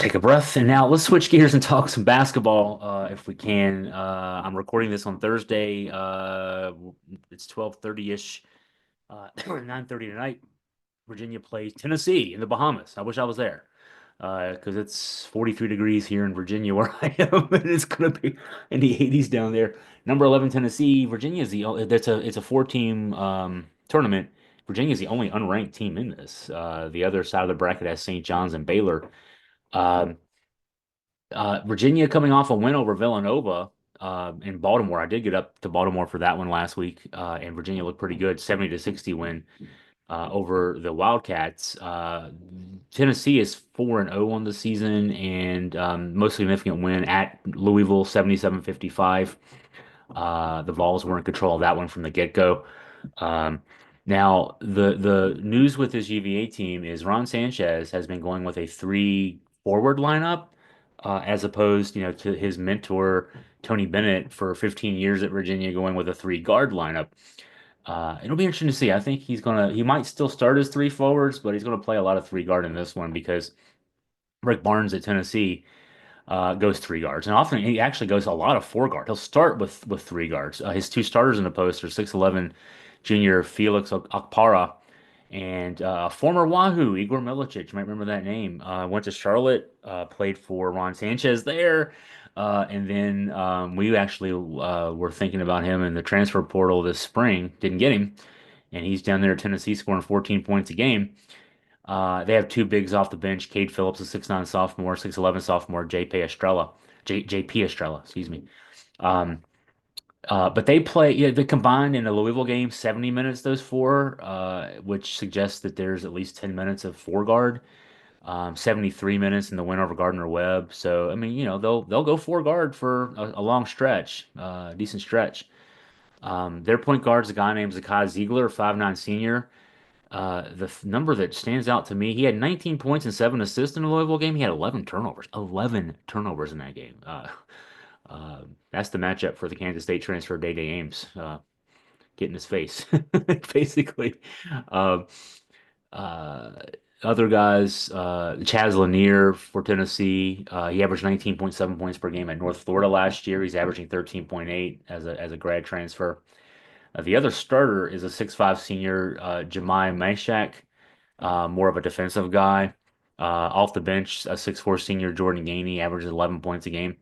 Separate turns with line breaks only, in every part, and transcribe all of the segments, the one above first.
Take a breath, and now let's switch gears and talk some basketball, if we can. I'm recording this on Thursday. It's 12:30-ish, 9:30 tonight. Virginia plays Tennessee in the Bahamas. I wish I was there, because it's 43 degrees here in Virginia where I am, and it's going to be in the 80s down there. Number 11 Tennessee. Virginia is the only. It's a four-team tournament. Virginia is the only unranked team in this. The other side of the bracket has St. John's and Baylor. Um, Virginia coming off a win over Villanova in Baltimore. I did get up to Baltimore for that one last week, and Virginia looked pretty good, 70-60 win over the Wildcats. Tennessee is 4-0 on the season, and most significant win at Louisville, 77-55. The Vols were in control of that one from the get-go. Um, Now, the news with this UVA team is Ron Sanchez has been going with a three forward lineup, as opposed, to his mentor Tony Bennett for 15 years at Virginia going with a three guard lineup. It'll be interesting to see. I think he might still start as three forwards, but he's gonna play a lot of three guard in this one because Rick Barnes at Tennessee goes three guards, and often he actually goes a lot of four guard. He'll start with three guards. His two starters in the post are 6'11" junior Felix Okpara and former Wahoo Igor Milicic. You might remember that name. Went to Charlotte, played for Ron Sanchez there, and then we actually were thinking about him in the transfer portal this spring. Didn't get him, and he's down there at Tennessee scoring 14 points a game. They have two bigs off the bench. Cade Phillips, a 6'9" sophomore, 6'11" sophomore, JP Estrella, excuse me. Um, but they play, yeah, they combined in a Louisville game 70 minutes, those four, which suggests that there's at least 10 minutes of four guard, 73 minutes in the win over Gardner Webb. So, I mean, they'll go four guard for a long stretch, decent stretch. Their point guard's a guy named Zakai Ziegler, 5'9" senior. Number that stands out to me, he had 19 points and seven assists in the Louisville game. He had 11 turnovers, 11 turnovers in that game. That's the matchup for the Kansas State transfer Day Ames. Get in his face, basically. Uh, uh, Other guys, Chaz Lanier for Tennessee, he averaged 19.7 points per game at North Florida last year. He's averaging 13.8 as a grad transfer. The other starter is a 6'5" senior, Jemai Mashak, more of a defensive guy. Off the bench, a 6'4" senior, Jordan Gainey, averages 11 points a game,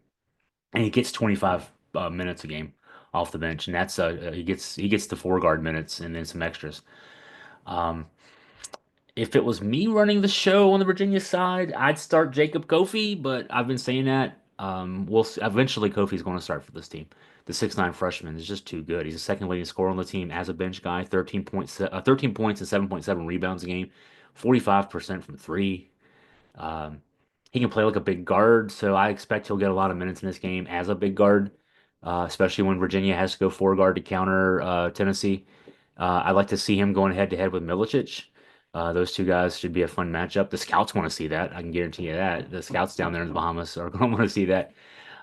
and he gets 25 minutes a game off the bench, and that's he gets the four guard minutes and then some extras. Um, if it was me running the show on the Virginia side, I'd start Jacob Kofi, but I've been saying that. We'll see. Eventually Kofi's going to start for this team. The 6'9" freshman is just too good. He's the second leading scorer on the team as a bench guy, 13 points and 7.7 rebounds a game, 45% from three. Um, he can play like a big guard, so I expect he'll get a lot of minutes in this game as a big guard, especially when Virginia has to go four guard to counter Tennessee. I'd like to see him going head to head with Milicic. Those two guys should be a fun matchup. The scouts want to see that. I can guarantee you that. The scouts down there in the Bahamas are going to want to see that.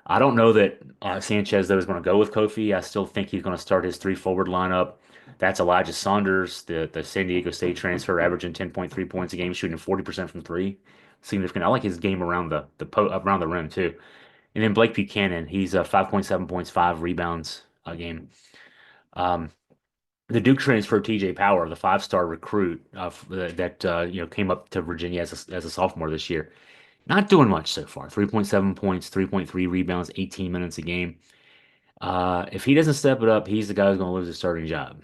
I don't know that Sanchez, though, is going to go with Kofi. I still think he's going to start his three forward lineup. That's Elijah Saunders, the San Diego State transfer, averaging 10.3 points a game, shooting 40% from three. Significant. I like his game around around the rim too. And then Blake Buchanan, he's 5.7 points, five rebounds a game. Um, the Duke transfer, TJ Power, the five-star recruit that came up to Virginia as a sophomore this year, not doing much so far. 3.7 points, 3.3 rebounds, 18 minutes a game. If he doesn't step it up, he's the guy who's going to lose his starting job.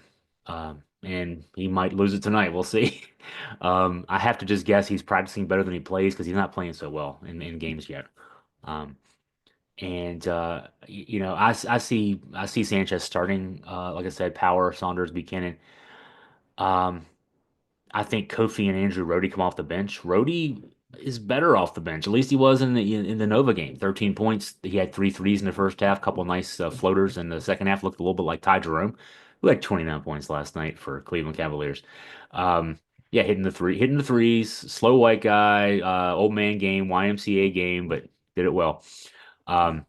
And he might lose it tonight. We'll see. I have to just guess he's practicing better than he plays because he's not playing so well in games yet. Um, and I see Sanchez starting. Like I said, Power, Saunders, Buchanan. Um, I think Kofi and Andrew Rhodey come off the bench. Rhodey is better off the bench. At least he was in the Nova game. 13 points. He had three threes in the first half, couple nice floaters, and the second half looked a little bit like Ty Jerome, who had 29 points last night for Cleveland Cavaliers. Um, yeah, hitting the threes. Slow white guy, old man game, YMCA game, but did it well. Um,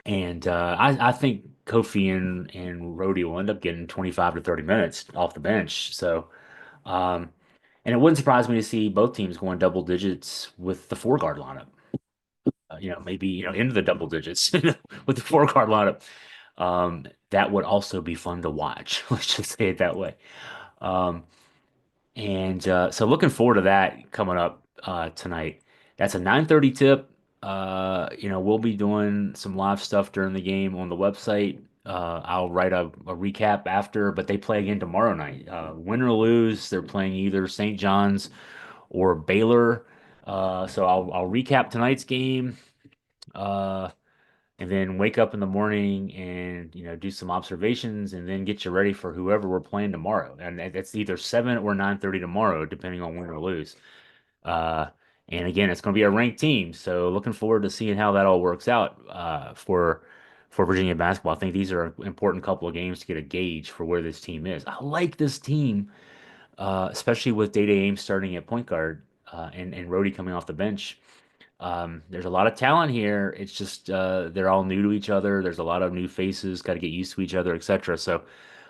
and I think Kofi and Rhodey will end up getting 25 to 30 minutes off the bench. So. Um, and it wouldn't surprise me to see both teams going double digits with the four guard lineup. maybe, into the double digits with the four card lineup. That would also be fun to watch. Let's just say it that way. Um, and so looking forward to that coming up tonight. That's a 9:30 tip. We'll be doing some live stuff during the game on the website. I'll write a recap after, but they play again tomorrow night. Win or lose, they're playing either St. John's or Baylor. So I'll recap tonight's game. Uh, and then wake up in the morning and do some observations and then get you ready for whoever we're playing tomorrow. And that's either 7 or 9:30 tomorrow, depending on win or lose. Uh, and again, it's going to be a ranked team, so looking forward to seeing how that all works out for Virginia basketball. I think these are an important couple of games to get a gauge for where this team is. I like this team, especially with Day Ames starting at point guard and Rhodey coming off the bench. There's a lot of talent here. It's just they're all new to each other. There's a lot of new faces, got to get used to each other, etc. So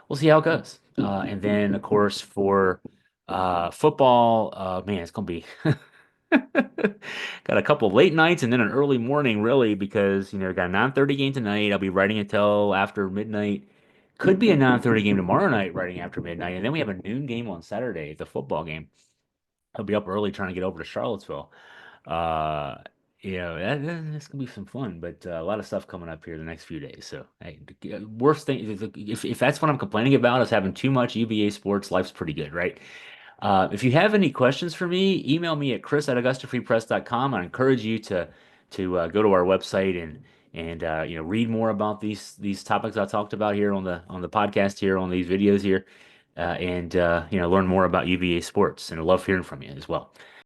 we'll see how it goes. And then, of course, for football, man, it's gonna be got a couple late nights and then an early morning, really, because got a 9:30 game tonight. I'll be writing until after midnight. Could be a 9:30 game tomorrow night, writing after midnight, and then we have a noon game on Saturday, the football game. I'll be up early trying to get over to Charlottesville. Uh, that's gonna be some fun, but a lot of stuff coming up here the next few days. So, hey, worst thing, if that's what I'm complaining about is having too much UVA sports, life's pretty good, right? If you have any questions for me, email me at chris@augustafreepress.com. I encourage you to go to our website and read more about these topics I talked about here on the podcast here on these videos here, and learn more about UVA sports. And I love hearing from you as well.